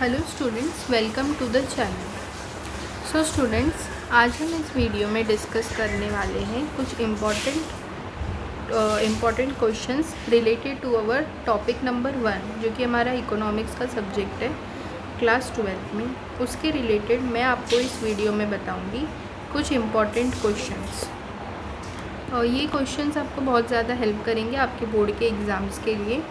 Hello students, welcome to the channel. So students, आज हम इस वीडियो में डिस्कस करने वाले हैं कुछ important questions related to our topic number 1, जो कि हमारा इकोनॉमिक्स का सब्जेक्ट है क्लास 12 में। उसके रिलेटेड मैं आपको इस वीडियो में बताऊंगी कुछ इम्पॉर्टेंट क्वेश्चंस, और ये क्वेश्चंस आपको बहुत ज़्यादा हेल्प करेंगे आपके बोर्ड के एग्ज़ाम्स के लिए।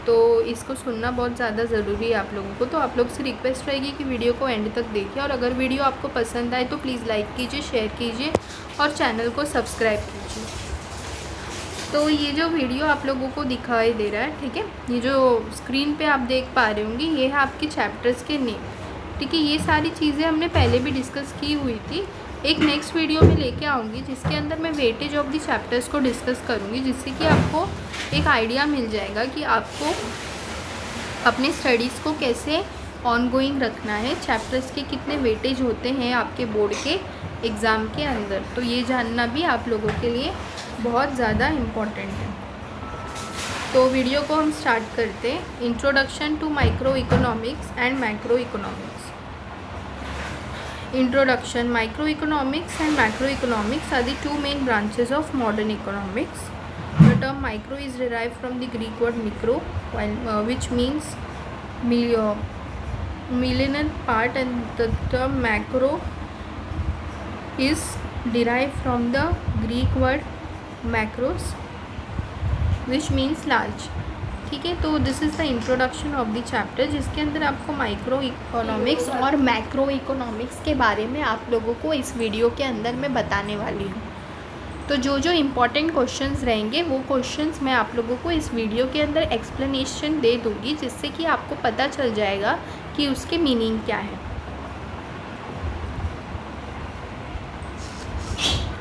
तो इसको सुनना बहुत ज़्यादा ज़रूरी है आप लोगों को। तो आप लोग से रिक्वेस्ट रहेगी कि वीडियो को एंड तक देखिए, और अगर वीडियो आपको पसंद आए तो प्लीज़ लाइक कीजिए, शेयर कीजिए और चैनल को सब्सक्राइब कीजिए। तो ये जो वीडियो आप लोगों को दिखाई दे रहा है, ठीक है, ये जो स्क्रीन पे आप देख पा रहे होंगे, ये है आपके चैप्टर्स के नेम। ठीक है, ये सारी चीज़ें हमने पहले भी डिस्कस की हुई थी। एक नेक्स्ट वीडियो में लेके आऊँगी जिसके अंदर मैं वेटेज ऑफ द चैप्टर्स को डिस्कस करूँगी, जिससे कि आपको एक आइडिया मिल जाएगा कि आपको अपने स्टडीज़ को कैसे ऑनगोइंग रखना है, चैप्टर्स के कितने वेटेज होते हैं आपके बोर्ड के एग्ज़ाम के अंदर। तो ये जानना भी आप लोगों के लिए बहुत ज़्यादा इम्पॉर्टेंट है। तो वीडियो को हम स्टार्ट करते हैं। Introduction to microeconomics and macroeconomics. Introduction. Microeconomics and macroeconomics are the two main branches of modern economics. The term micro is derived from the Greek word mikro, which means millionth part, and the term macro is derived from the Greek word macros, which means large. ठीक है, तो this is the introduction of the chapter, जिसके अंदर आपको micro economics और macro economics के बारे में आप लोगों को इस वीडियो के अंदर मैं बताने वाली हूँ। तो जो जो इम्पोर्टेंट क्वेश्चंस रहेंगे वो क्वेश्चंस मैं आप लोगों को इस वीडियो के अंदर एक्सप्लेनेशन दे दूँगी, जिससे कि आपको पता चल जाएगा कि उसके मीनिंग क्या है।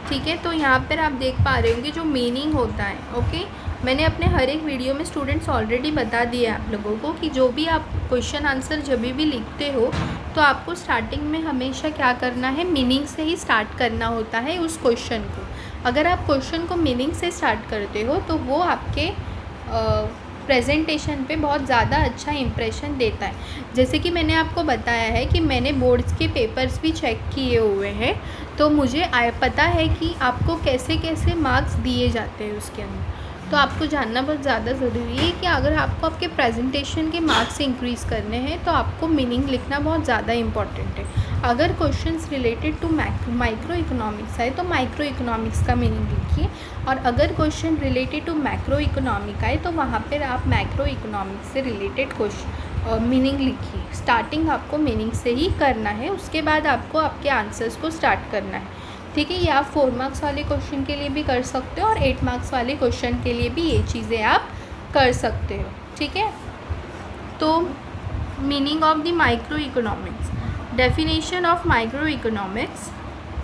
ठीक है, तो यहाँ पर आप देख पा रहे होंगे जो मीनिंग होता है। ओके, मैंने अपने हर एक वीडियो में स्टूडेंट्स ऑलरेडी बता दिया आप लोगों को कि जो भी आप क्वेश्चन आंसर जब भी लिखते हो तो आपको स्टार्टिंग में हमेशा क्या करना है, मीनिंग से ही स्टार्ट करना होता है उस क्वेश्चन को। अगर आप क्वेश्चन को मीनिंग से स्टार्ट करते हो तो वो आपके प्रेजेंटेशन पे बहुत ज़्यादा अच्छा इम्प्रेशन देता है। जैसे कि मैंने आपको बताया है कि मैंने बोर्ड्स के पेपर्स भी चेक किए हुए हैं, तो मुझे पता है कि आपको कैसे कैसे मार्क्स दिए जाते हैं उसके अंदर। तो आपको जानना बहुत ज़्यादा ज़रूरी है कि अगर आपको आपके प्रेजेंटेशन के मार्क्स इंक्रीज़ करने हैं तो आपको मीनिंग लिखना बहुत ज़्यादा इम्पॉर्टेंट है। अगर questions related to microeconomics आए तो माइक्रो इकोनॉमिक्स का मीनिंग लिखिए, और अगर question related to macroeconomic आए तो वहाँ पर आप मैक्रो इकोनॉमिक्स से रिलेटेड क्वेश्चन मीनिंग लिखिए। स्टार्टिंग आपको मीनिंग से ही करना है, उसके बाद आपको आपके आंसर्स को स्टार्ट करना है। ठीक है, ये आप 4 मार्क्स वाले क्वेश्चन के लिए भी कर सकते हो और 8 मार्क्स वाले क्वेश्चन के लिए भी ये चीज़ें आप कर सकते हो। ठीक है, तो meaning of the micro economics, definition of micro economics.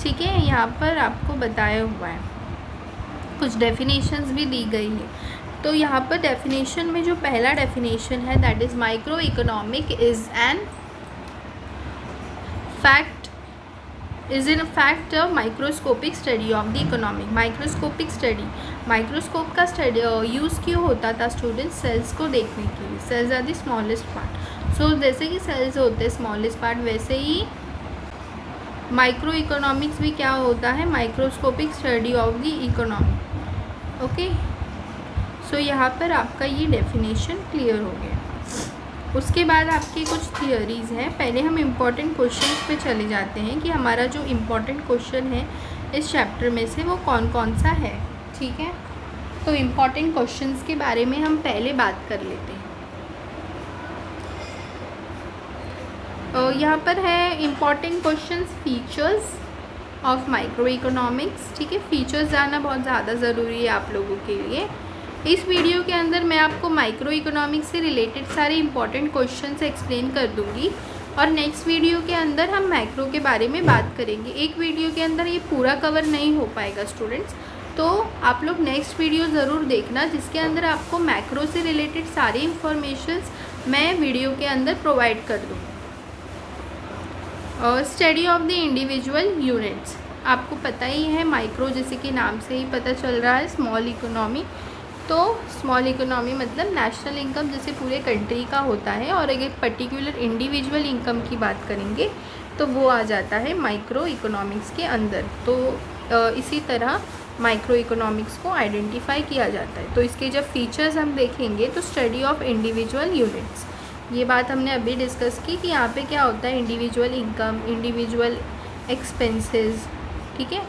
ठीक है, यहाँ पर आपको बताया हुआ है, कुछ डेफिनेशंस भी दी गई है। तो यहाँ पर डेफिनेशन में जो पहला डेफिनेशन है, that is micro economic is an fact is in fact a microscopic study of the economic. Microscopic study, microscope का स्टडी यूज़ क्यों होता था स्टूडेंट्स? सेल्स को देखने के लिए। Cells are the smallest part. So जैसे कि सेल्स होते हैं स्मॉलेस्ट पार्ट, वैसे ही माइक्रो इकोनॉमिक्स भी क्या होता है, microscopic study of the economy. Okay, so यहाँ पर आपका ये डेफिनेशन क्लियर हो गया। उसके बाद आपकी कुछ थियोरीज़ हैं। पहले हम इम्पॉर्टेंट क्वेश्चंस पे चले जाते हैं कि हमारा जो इम्पॉर्टेंट क्वेश्चन है इस चैप्टर में से वो कौन कौन सा है। ठीक है, तो इम्पॉर्टेंट क्वेश्चंस के बारे में हम पहले बात कर लेते हैं। यहाँ पर है important questions, features of micro economics. ठीक है, फीचर्स जानना बहुत ज़्यादा ज़रूरी है आप लोगों के लिए। इस वीडियो के अंदर मैं आपको माइक्रो इकोनॉमिक्स से रिलेटेड सारे इंपॉर्टेंट क्वेश्चंस एक्सप्लेन कर दूंगी, और नेक्स्ट वीडियो के अंदर हम मैक्रो के बारे में बात करेंगे। एक वीडियो के अंदर ये पूरा कवर नहीं हो पाएगा स्टूडेंट्स, तो आप लोग नेक्स्ट वीडियो ज़रूर देखना, जिसके अंदर आपको मैक्रो से रिलेटेड सारी इंफॉर्मेशंस मैं वीडियो के अंदर प्रोवाइड कर दूँगी। और study of the individual units, आपको पता ही है माइक्रो जैसे कि नाम से ही पता चल रहा है, स्मॉल इकोनॉमी, तो स्मॉल इकोनॉमी मतलब नेशनल इनकम जैसे पूरे कंट्री का होता है, और अगर पर्टिकुलर इंडिविजुअल इनकम की बात करेंगे तो वो आ जाता है माइक्रो इकोनॉमिक्स के अंदर। तो इसी तरह माइक्रो इकोनॉमिक्स को आइडेंटिफाई किया जाता है। तो इसके जब फीचर्स हम देखेंगे तो स्टडी ऑफ इंडिविजुअल यूनिट्स, ये बात हमने अभी डिस्कस की कि यहाँ पे क्या होता है, इंडिविजुअल इनकम, इंडिविजुअल एक्सपेंसेस, ठीक है,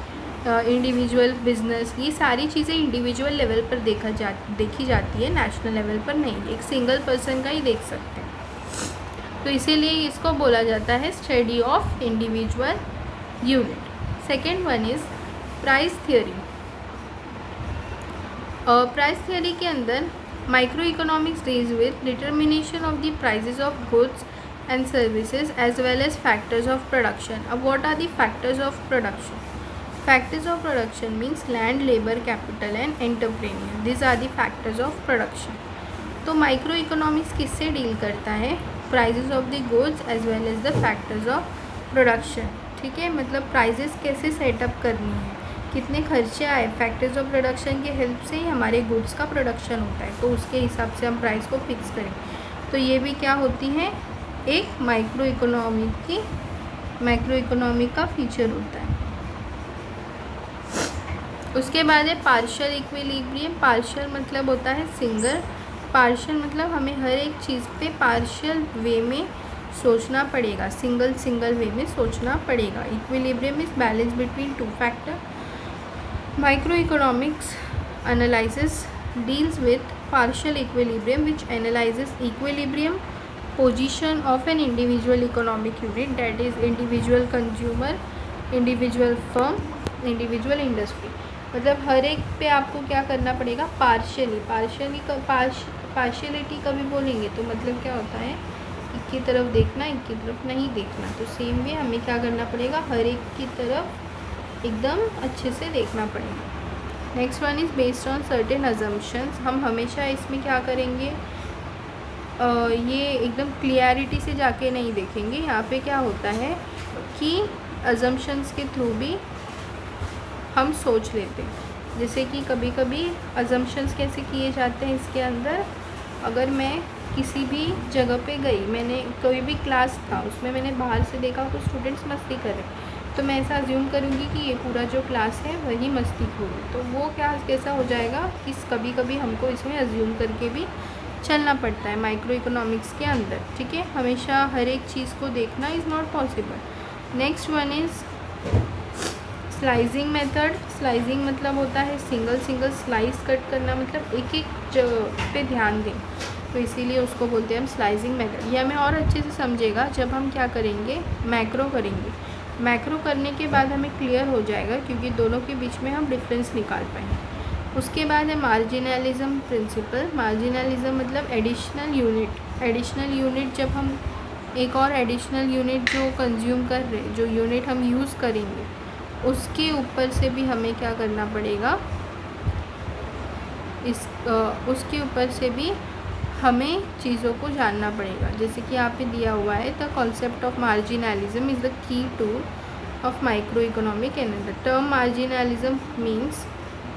इंडिविजुअल बिजनेस, ये सारी चीज़ें इंडिविजुअल लेवल पर देखी जाती है, नेशनल लेवल पर नहीं, एक सिंगल पर्सन का ही देख सकते हैं। तो इसीलिए इसको बोला जाता है study of individual unit. Second one is price theory. Price theory के अंदर micro economics deals with determination of the prices of goods and services as well as factors of production. अब what are the factors of production? Factors of production means land, labour, capital and entrepreneur, this are the factors of production. तो micro economics किससे deal करता है? Prices of the goods as well as the factors of production, ठीक है, मतलब prices कैसे setup करनी है, कितने खर्चे आए, फैक्टर्स ऑफ प्रोडक्शन के हेल्प से ही हमारे गुड्स का प्रोडक्शन होता है, तो उसके हिसाब से हम प्राइस को फिक्स करें। तो ये भी क्या होती है, एक माइक्रो इकोनॉमी का फीचर होता है। उसके बाद है पार्शियल इक्विलिब्रियम। पार्शियल मतलब होता है सिंगल, पार्शियल मतलब हमें हर एक चीज़ पे पार्शियल वे में सोचना पड़ेगा, सिंगल वे में सोचना पड़ेगा। Equilibrium is balance between two factor. Micro economics analysis deals with partial equilibrium which analyses equilibrium position of an individual economic unit, that is individual consumer, individual firm, individual industry. मतलब हर एक पे आपको क्या करना पड़ेगा, पार्शियलिटी कभी बोलेंगे तो मतलब क्या होता है, एक की तरफ देखना, एक की तरफ नहीं देखना। तो सेम वे हमें क्या करना पड़ेगा, हर एक की तरफ एकदम अच्छे से देखना पड़ेगा। Next one is based on certain assumptions. हम हमेशा इसमें क्या करेंगे, ये एकदम क्लियरिटी से जाके नहीं देखेंगे। यहाँ पे क्या होता है कि अजम्पशंस के थ्रू भी हम सोच लेते हैं। जैसे कि कभी कभी अजम्पशंस कैसे किए जाते हैं इसके अंदर, अगर मैं किसी भी जगह पे गई, मैंने कोई भी क्लास था उसमें मैंने बाहर से देखा कुछ स्टूडेंट्स मस्ती कर रहे, तो मैं ऐसा अज्यूम करूँगी कि ये पूरा जो क्लास है वही मस्ती खोर। तो वो कैसा हो जाएगा कि कभी कभी हमको इसमें अज्यूम करके भी चलना पड़ता है माइक्रो इकोनॉमिक्स के अंदर, ठीक है। हमेशा हर एक चीज़ को देखना is not possible. Next one is slicing method. Slicing मतलब होता है सिंगल स्लाइस कट करना, मतलब एक एक जगह पे ध्यान दें, तो इसीलिए उसको बोलते हैं हम स्लाइसिंग मेथड। ये हमें और अच्छे से समझेगा जब हम क्या करेंगे, मैक्रो करेंगे। मैक्रो करने के बाद हमें क्लियर हो जाएगा, क्योंकि दोनों के बीच में हम डिफरेंस निकाल पाएंगे। उसके बाद है मार्जिनलिज्म प्रिंसिपल। मार्जिनलिज्म मतलब एडिशनल यूनिट। एडिशनल यूनिट जब हम एक और एडिशनल यूनिट जो कंज्यूम कर रहे हैं, जो यूनिट हम यूज़ करेंगे, उसके ऊपर से भी हमें क्या करना पड़ेगा, उसके ऊपर से भी हमें चीज़ों को जानना पड़ेगा। जैसे कि यहाँ पे दिया हुआ है, the concept of marginalism is the key tool of micro economic and the term marginalism means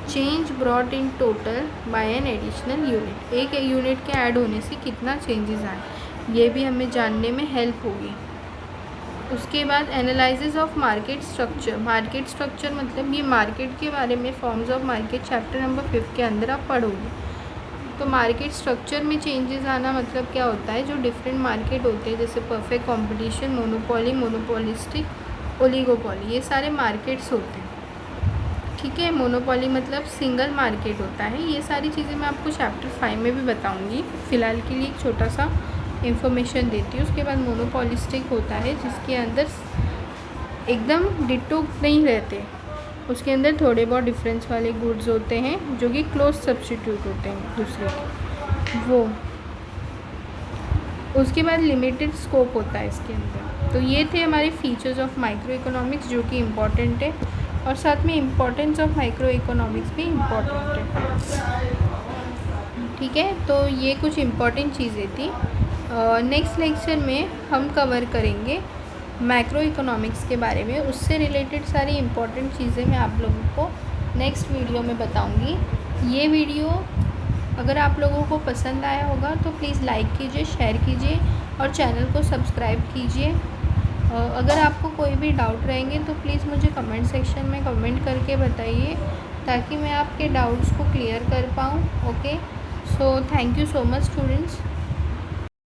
change brought in total by an additional unit. एक यूनिट के ऐड होने से कितना चेंजेस आए, ये भी हमें जानने में हेल्प होगी। उसके बाद analysis of market structure. Market structure मतलब ये मार्केट के बारे में, forms of market chapter number 5 के अंदर आप पढ़ोगे। तो मार्केट स्ट्रक्चर में चेंजेस आना मतलब क्या होता है, जो डिफरेंट मार्केट होते हैं जैसे perfect competition, monopoly, monopolistic, oligopoly, ये सारे मार्केट्स होते हैं, ठीक है। मोनोपोली मतलब सिंगल मार्केट होता है। ये सारी चीज़ें मैं आपको चैप्टर 5 में भी बताऊंगी, फ़िलहाल के लिए एक छोटा सा इन्फॉर्मेशन देती हूँ। उसके बाद मोनोपोलिस्टिक होता है जिसके अंदर एकदम डिटो नहीं रहते, उसके अंदर थोड़े बहुत डिफरेंस वाले गुड्स होते हैं जो कि क्लोज सब्स्टिट्यूट होते हैं दूसरे के, वो। उसके बाद लिमिटेड स्कोप होता है इसके अंदर। तो ये थे हमारे फीचर्स ऑफ माइक्रो इकोनॉमिक्स जो कि इम्पॉर्टेंट है, और साथ में इम्पॉर्टेंस ऑफ माइक्रो इकोनॉमिक्स भी इम्पॉर्टेंट है, ठीक है। तो ये कुछ इम्पॉर्टेंट चीज़ें थी। नेक्स्ट लेक्चर में हम कवर करेंगे मैक्रो इकोनॉमिक्स के बारे में, उससे रिलेटेड सारी इम्पॉर्टेंट चीज़ें मैं आप लोगों को नेक्स्ट वीडियो में बताऊंगी। ये वीडियो अगर आप लोगों को पसंद आया होगा तो प्लीज़ लाइक कीजिए, शेयर कीजिए और चैनल को सब्सक्राइब कीजिए। अगर आपको कोई भी डाउट रहेंगे तो प्लीज़ मुझे कमेंट सेक्शन में कमेंट करके बताइए, ताकि मैं आपके डाउट्स को क्लियर कर पाऊँ। Okay, so thank you so much students.